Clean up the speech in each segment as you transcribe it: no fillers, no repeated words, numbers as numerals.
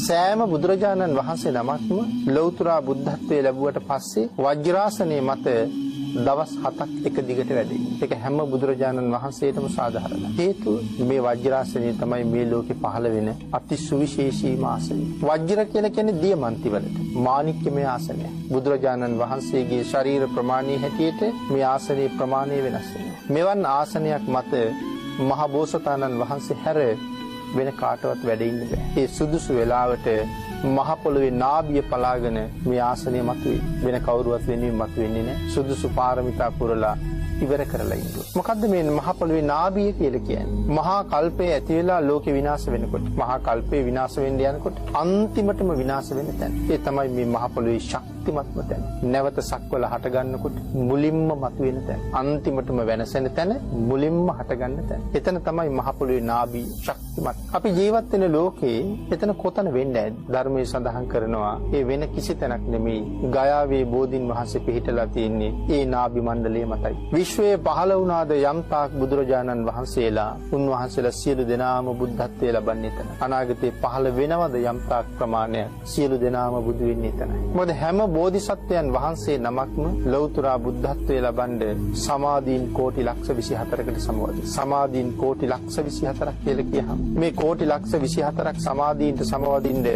සෑම බුදුරජාණන් වහන්සේ නමක්ම ලෞතර බුද්ධත්වයේ ලැබුවට පස්සේ වජ්‍රාසනයේ මත දවස් 7ක් එක දිගට වැඩි. ඒක හැම බුදුරජාණන් වහන්සේටම සාධාරණයි. හේතුව මේ වජ්‍රාසනය තමයි මේ ලෝකේ පහළ වෙන අති සුවිශේෂීම ආසනය. වජ්‍ර කියලා කියන්නේ දියමන්ති වලට මාණික්‍යමය ආසනය. බුදුරජාණන් වහන්සේගේ ශරීර ප්‍රමාණය හැටියට මේ ආසනයේ ප්‍රමාණය වෙනස් වෙනවා. මෙවන් ආසනයක් මත මහ බෝසතාණන් වහන්සේ හැර වෙන කාටවත් වැඩ ඉන්න බෑ. ඒ සුදුසු වෙලාවට මහ පොළොවේ නාභිය පලාගෙන මේ ආසනය මතුවේ. වෙන කවුරුවත් වෙනුවෙන් මතුවෙන්නේ නැහැ. සුදුසු පාරමිතා පුරලා ඉවර කරලා ඉන්නවා. මොකද්ද මේ මහ පොළොවේ නාභිය කියලා කියන්නේ? මහා කල්පය ඇති වෙලා ලෝකෙ විනාශ වෙනකොට, මහා කල්පේ විනාශ වෙන්න යනකොට අන්තිමටම විනාශ වෙන තැන. ඒ තමයි මේ මහ පොළොවේ ශක්තිමත්ම තැන. නැවත සක්වල හට ගන්නකොට මුලින්ම මතුවෙන තැන. අන්තිමටම වෙනසෙන තැන, මුලින්ම හට ගන්න තැන. එතන තමයි මහ පොළොවේ නාභිය ශක්තිමත්. අපි ජීවත් වෙන ලෝකේ එතන කොතන වෙන්නේ? ධර්මයේ සඳහන් කරනවා ඒ වෙන කිසි තැනක් නෙමෙයි. ගයාවේ බෝධින් වහන්සේ පිහිටලා තියෙන්නේ ඒ නාභි මණ්ඩලයේ මතයි. විශ්වයේ පහළ වුණාද යම් තාක් බුදුරජාණන් වහන්සේලා උන්වහන්සේලා සියලු දෙනාම බුද්ධත්වයේ ලබන්නේ එතන. අනාගතේ පහළ වෙනවද යම් තාක් ප්‍රමාණයක් සියලු දෙනාම බුදු වෙන්නේ එතනයි. මොකද හැම බෝධිසත්වයන් වහන්සේ නමක්ම ලෞතර බුද්ධත්වයේ ලබන්නේ සමාධීන් කෝටි ලක්ෂ 24කට සමවදින. සමාධීන් කෝටි ලක්ෂ 24ක් කියලා කියහම මේ කෝටි ලක්ෂ 24ක් සමාධීන්ට සමවදින්න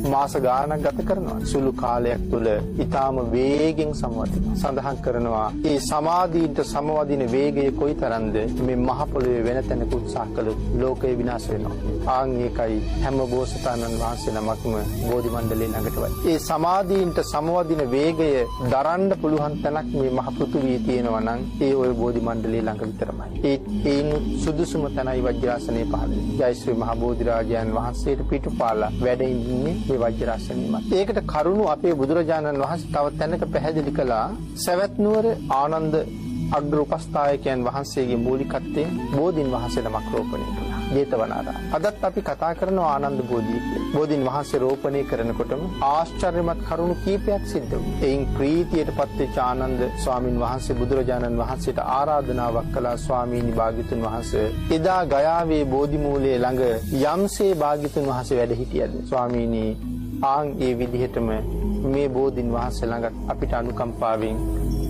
මාස ගාණක් ගත කරනවා. සුළු කාලයක් තුල ඊටාම වේගෙන් සමවදිනවා. සඳහන් කරනවා ඒ සමාධීන්ට සමවදින වේගය කොයිතරම්ද මේ මහ පොළොවේ වෙන තැනක උත්සාහ කළොත් ලෝකය විනාශ වෙනවා. ආන් ඒකයි හැම බෝසතාණන් වහන්සේ නමක්ම බෝධි මණ්ඩලයේ ළඟට වයි. ඒ සමාධීන්ට සමවදින වේගය දරන්න පුළුවන් තැනක් මේ මහ පෘථුවියේ තියෙනවා නම් ඒ ඔය බෝධි මණ්ඩලයේ ළඟ විතරමයි. ඒයින් සුදුසුම තැනයි වජ්‍රාසනයේ පහළ වෙන්නේ. ජය ශ්‍රී මහ බෝධි රාජයන් වහන්සේට පිටුපාලා වැඩ ඉන්නේ මේ වජ්‍රාසනයේ මත. ඒකට කරුණු අපේ බුදුරජාණන් වහන්සේ තව තැනක පැහැදිලි කළා. සවැත් නුවර ආනන්ද අග්‍ර උපස්ථායකයන් වහන්සේගේ මූලිකත්වයෙන් බෝධින් වහන්සේ නමක් රෝපණය කළා. ජේතවනාරාම. අදත් අපි කතා කරනවා ආනන්ද බෝධිය කියලා. බෝධින් වහන්සේ රෝපණය කරනකොටම ආශ්චර්යමත් කරුණු කීපයක් සිද්ධ වුණා. එයින් ප්‍රීතියටපත් වෙච්ච ආනන්ද ස්වාමින් වහන්සේ බුදුරජාණන් වහන්සේට ආරාධනාවක් කළා. ස්වාමීනි භාග්‍යතුන් වහන්සේ එදා ගයාවේ බෝධි මූලයේ ළඟ යම්සේ භාග්‍යතුන් වහන්සේ වැඩ හිටියද ස්වාමීනි ආන් ඒ විදිහටම මේ බෝධින් වහන්සේ ළඟ අපිට අනුකම්පාවෙන්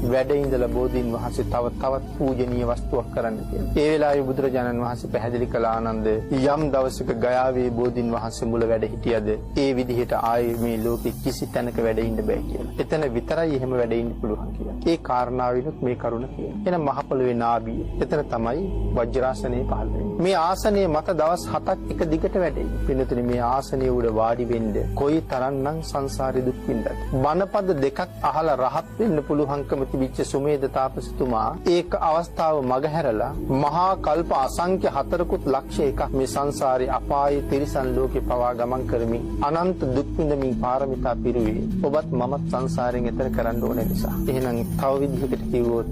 වැඩ ඉඳලා බෝධින් වහන්සේ තවත් පූජනීය වස්තුවක් කරන්න කියලා. ඒ වෙලාවේ බුදුරජාණන් වහන්සේ පැහැදිලි කළ ආනන්ද යම් දවසක ගයාවේ බෝධින් වහන්සේ මුල වැඩ හිටියද ඒ විදිහට ආයේ මේ ලෝකෙ කිසි තැනක වැඩ ඉන්න බෑ කියලා. එතන විතරයි එහෙම වැඩ ඉන්න පුළුවන් කියලා. ඒ කාරණාවිනුත් මේ කරුණ කියනවා. එහෙනම් මහ පොළොවේ නාභිය. එතන තමයි වජ්‍රාසනයේ පහළ වෙන්නේ. මේ ආසනයේ මත දවස් 7ක් එක දිගට වැඩේ. පින්නතුනි මේ ආසනයේ උඩ වාඩි වෙන්න කොයි තරම්නම් සංසාරේ දුක් විඳද. බණපද දෙකක් අහලා රහත් වෙන්න පුළුවන්කම තිබිච්ච සුමේද තාපසතුමා ඒක අවස්ථාව මගහැරලා මහා කල්ප අසංඛ්‍ය 4කුත් ලක්ෂ එකක් මේ සංසාරේ අපායේ තිරිසන් ලෝකේ පවා ගමන් කරමින් අනන්ත දුක් විඳමින් පාරමිතා පිරුවේ. ඔබත් මමත් සංසාරයෙන් එතර කරන්න ඕන නිසා. එහෙනම් තව විදිහකට කිව්වොත්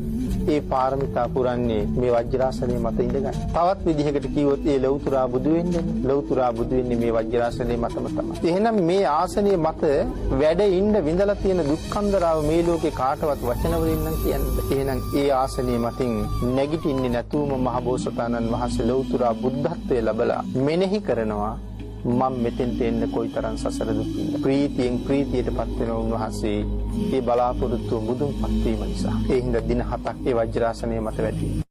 ඒ පාරමිතා පුරන්නේ මේ වජ්‍රාසනයේ මත ඉඳගන්න. තවත් විදිහකට කිව්වොත් ඒ ලෞතර බුදු වෙන්නේ. ලෞතර බුදු වෙන්නේ මේ වජ්‍රාසනයේ මතම තමයි. එහෙනම් මේ ආසනයේ මත වැඩ ඉන්න විඳලා තියෙන දුක්ඛන්දරාව මේ ලෝකේ කාටවත් වචන වලින් නම් කියන්නේ. එහෙනම් ඒ ආසනයේ මතින් නැගිටින්නේ නැතුවම මහබෝසතාණන් වහන්සේ ලෞතර බුද්ධත්වයේ ලැබලා මෙනෙහි කරනවා මම මෙතෙන්ට එන්න කොයිතරම් සසර දුක් විඳ. ප්‍රීතියෙන් ප්‍රීතියටපත් වෙන උන්වහන්සේ ඒ බලාපොරොත්තු මුදුන්පත් වීම නිසා. ඒ හින්දා දින 7ක් ඒ වජ්‍රාසනයේ මත වැඩි.